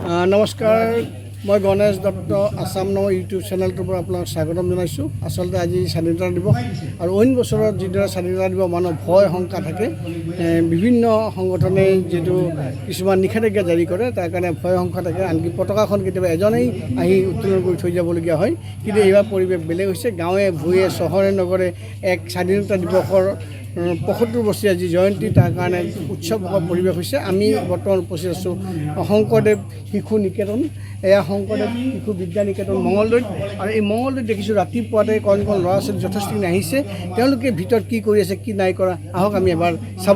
নমস্কাৰ, মই গণেশ দত্ত আসাম নামৰ ইউটিউব চেনেলটোৰ পৰা আপোনাক স্বাগতম জনাইছোঁ। আচলতে আজি স্বাধীনতা দিৱস আৰু অইন বছৰত যিদৰে স্বাধীনতা দিৱস মানুহৰ ভয় শংকা থাকে, বিভিন্ন সংগঠনে যিটো কিছুমান নিষেধাজ্ঞা জাৰি কৰে তাৰ কাৰণে ভয় শংকা থাকে। আনকি পতাকাখন কেতিয়াবা এজনেই আহি উত্তোলন কৰি থৈ যাবলগীয়া হয়। কিন্তু এইবাৰ পৰিৱেশ বেলেগ হৈছে। গাঁৱে ভূঞে চহৰে নগৰে এক স্বাধীনতা দিৱসৰ ৭৫ বছৰীয়া যি জয়ন্তী তাৰ কাৰণে উৎসৱ পৰিৱেশ হৈছে। আমি বৰ্তমান উপস্থিত আছোঁ শংকৰদেৱ শিশু নিকেতন। এয়া শংকৰদেৱ শিশু বিদ্যা নিকেতন মঙলদৈত। আৰু এই মঙলদৈত দেখিছোঁ ৰাতিপুৱাতে কণ কণ ল'ৰা ছোৱালী যথেষ্টখিনি আহিছে। তেওঁলোকে ভিতৰত কি কৰি আছে, কি নাই কৰা, আহক আমি এবাৰ চাব।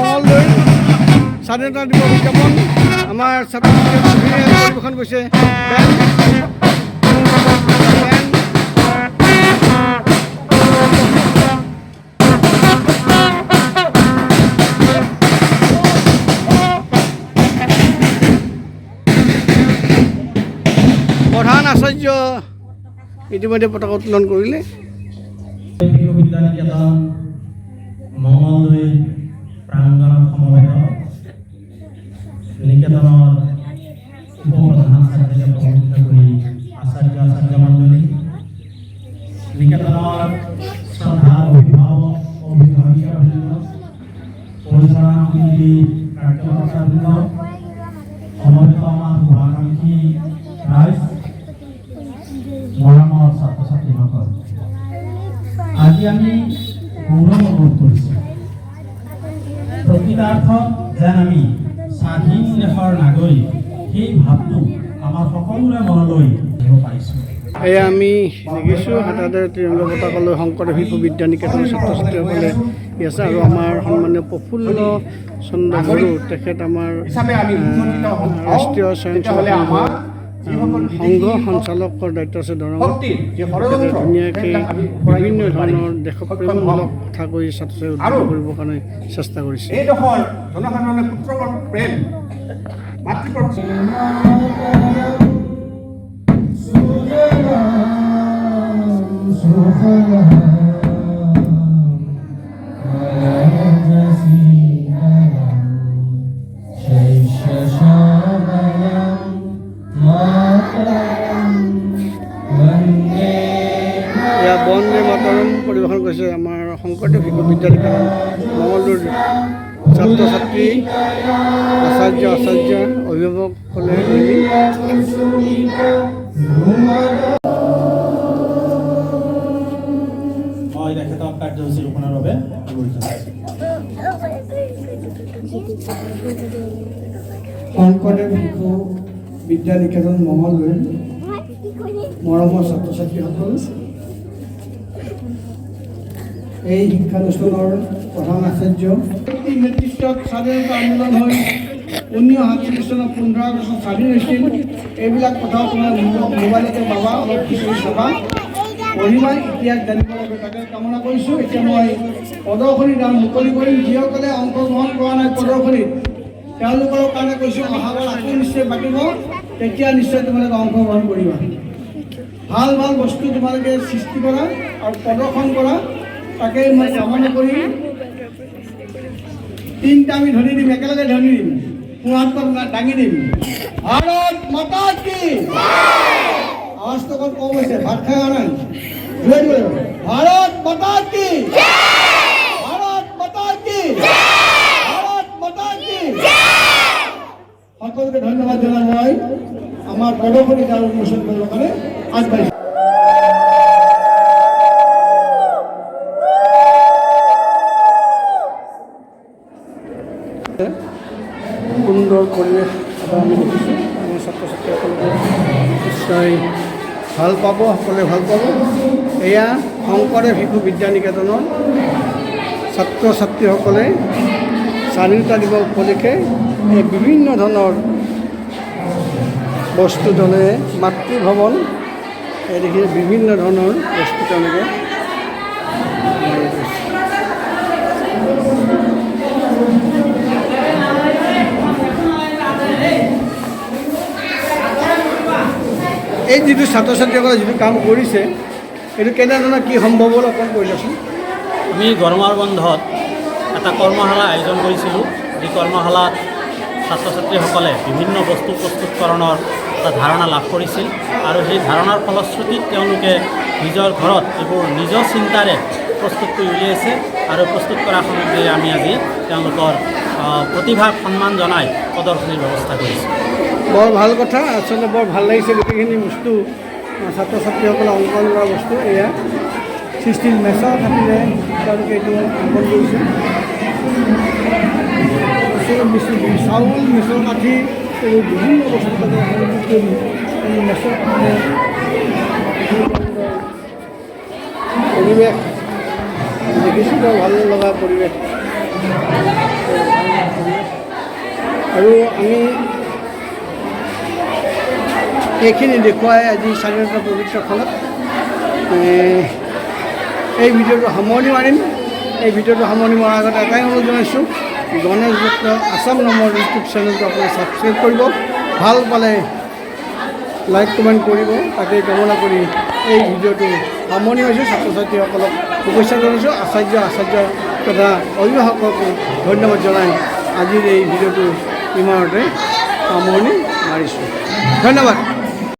মঙলদৈ স্বাধীনতা দিৱস উদযাপন আমাৰ ছাত্ৰ ছাত্ৰীয়ে পৰিৱেশন কৰিছে। প্ৰধান আচাৰ্য ইতিমধ্যে পতাকা উত্তোলন কৰিলে। মঙলদৈ প্ৰাংগণত সমবেত নিকেতনৰ উপপ্ৰধান আচাৰ্যকে প্ৰমুখ্য কৰি আচাৰ্য মণ্ডলী, নিকেতনৰ শ্ৰদ্ধা অভিভাৱক অভিভাৱিকাবৃন্দ, পৰিচালনা সমিতি কাৰ্যকৰ্তাবৃন্দ, সমবেত আমাৰ শুভাকাংক্ষী ৰাইজ, মৰমৰ ছাত্ৰ ছাত্ৰীসকল, আজি আমি গৌৰৱ অনুভৱ কৰিছোঁ। প্ৰকৃতাৰ্থত যেন আমি স্বাধীন দেশৰ নাগৰিক, সেই ভাৱটো আমাৰ সকলোৰে মনলৈ আহিব পাৰিছোঁ। এয়া আমি দেখিছোঁ হাততে ত্ৰিৰংগ পতাকা লৈ শংকৰদেৱ শিশু বিদ্যা নিকেতনৰ ছাত্ৰ ছাত্ৰীসকলে আছে। আৰু আমাৰ সন্মানীয় প্ৰফুল্ল চন্দ্ৰ বড়ো, তেখেত আমাৰ ৰাষ্ট্ৰীয় স্বয়ংসেৱক সংঘ সঞ্চালকৰ দায়িত্ব আছে দৰঙত। ধুনীয়াকৈ বিভিন্ন ধৰণৰ দেশপ্ৰেমমূলক কথা কৈ ছাত্ৰ ছাত্ৰী উদ্ধাৰ কৰিবৰ কাৰণে চেষ্টা কৰিছে। এয়া বন্দে মাতৰম পৰিৱেশন কৰিছে আমাৰ শংকৰদেৱ শিশু বিদ্যা নিকেতন মঙলদৈৰ ছাত্ৰ ছাত্ৰী, আচাৰ্য অভিভাৱকসকলে মিলি। মই তেখেতক কাৰ্যসূচী ৰূপণৰ বাবে শংকৰদেৱ শিশু বিদ্যা নিকেতন মঙলদৈ মৰমৰ ছাত্ৰ ছাত্ৰীসকল, এই শিক্ষানুষ্ঠানৰ প্ৰধান আচাৰ্য নেতৃত্বত স্বাধীনতা আন্দোলন হৈ 1947 চনত 15 আগষ্ট স্বাধীন হৈছিল। এইবিলাক কথাও তোমাৰ মোবাইলতে পাবা, অলপ বিচাৰি চাবা, পঢ়িবা, ইতিহাস জানিব লাগে, তাকে কামনা কৰিছোঁ। এতিয়া মই প্ৰদৰ্শনী নাম মুকলি কৰিম। যিসকলে অংশগ্ৰহণ কৰা নাই প্ৰদৰ্শনীত, তেওঁলোকৰ কাৰণে কৈছোঁ অহাবাৰ আকৌ নিশ্চয় পাতিব, তেতিয়া নিশ্চয় তোমালোকে অংশগ্ৰহণ কৰিবা। ভাল ভাল বস্তু তোমালোকে সৃষ্টি কৰা আৰু প্ৰদৰ্শন কৰা, তাকেই মই কামনা কৰি 3টা আমি ধ্বনি দিম, একেলগে ধ্বনি দিম, সোঁহাতখন দাঙি দিম। ভাৰত মাতা কি, আৱাজটো অকণ কম হৈছে, ভাত খাই অহা নাই। ভাৰত মাতা কি, ভাৰত মাতা কি, ভাৰত মাতা কি। সকলোকে ধন্যবাদ জনাই মই আমাৰ প্ৰদৰ্শনী আৰু উন্মোচন কৰিবৰ কাৰণে আগবাঢ়িছোঁ। সুন্দৰ পৰিৱেশ এটা আমি দেখিছোঁ। আমাৰ ছাত্ৰ ছাত্ৰীসকলে নিশ্চয় ভাল পাব, সকলোৱে ভাল পাব। এয়া শংকৰদেৱ শিশু বিদ্যা নিকেতনৰ ছাত্ৰ ছাত্ৰীসকলে স্বাধীনতা দিৱস উপলক্ষে এই বিভিন্ন ধৰণৰ বস্তু দলে মাতৃভৱন এই দেখিছে বিভিন্ন ধৰণৰ বস্তু তেওঁলোকে এই যিটো ছাত্ৰ ছাত্ৰীসকলে যিটো কাম কৰিছে এইটো কেনেধৰণৰ কি সম্ভৱ হ'ল অকণ কৈ দিয়কচোন। আমি গৰমৰ বন্ধত এটা কৰ্মশালা আয়োজন কৰিছিলোঁ। যি কৰ্মশালাত ছাত্ৰ ছাত্ৰীসকলে বিভিন্ন বস্তু প্ৰস্তুতকৰণৰ এটা ধাৰণা লাভ কৰিছিল আৰু সেই ধাৰণাৰ ফলশ্ৰুতিত তেওঁলোকে নিজৰ ঘৰত এইবোৰ নিজৰ চিন্তাৰে প্ৰস্তুত কৰি উলিয়াইছে আৰু প্ৰস্তুত কৰা সামগ্ৰীৰে আমি আজি তেওঁলোকৰ প্ৰতিভাক সন্মান জনাই প্ৰদৰ্শনীৰ ব্যৱস্থা কৰিছোঁ। বৰ ভাল কথা, আচলতে বৰ ভাল লাগিছে গোটেইখিনি বস্তু ছাত্ৰ ছাত্ৰীসকলে অংকন কৰা বস্তু। এয়া সৃষ্টিৰ মেচা থাকিলে তেওঁলোকে এইটো অংকন কৰিছে। চাউল মেচৰ কাঠি এই বিভিন্ন বস্তু তাতে সংযোগ কৰি এই মেচৰ পৰিৱেশ দেখিছোঁ, বৰ ভাল লগা পৰিৱেশ। আৰু আমি এইখিনি দেখুৱাই আজি স্বাধীনতা পবিত্ৰখনত এই ভিডিঅ'টো সামৰণি মাৰিম। এই ভিডিঅ'টো সামৰণি মৰাৰ আগতে এটাই অনুৰোধ জনাইছোঁ, গণেশ দত্ত আছাম নামৰ ইউটিউব চেনেলটো আপুনি ছাবস্ক্ৰাইব কৰিব, ভাল পালে লাইক কমেণ্ট কৰিব। তাকেই কামনা কৰি এই ভিডিঅ'টো সামৰণি মাৰিছোঁ। ছাত্ৰ ছাত্ৰীসকলক শুভেচ্ছা জনাইছোঁ। আচাৰ্য তথা অভিভাৱককো ধন্যবাদ জনাই আজিৰ এই ভিডিঅ'টো ইমানতে সামৰণি মাৰিছোঁ। ধন্যবাদ।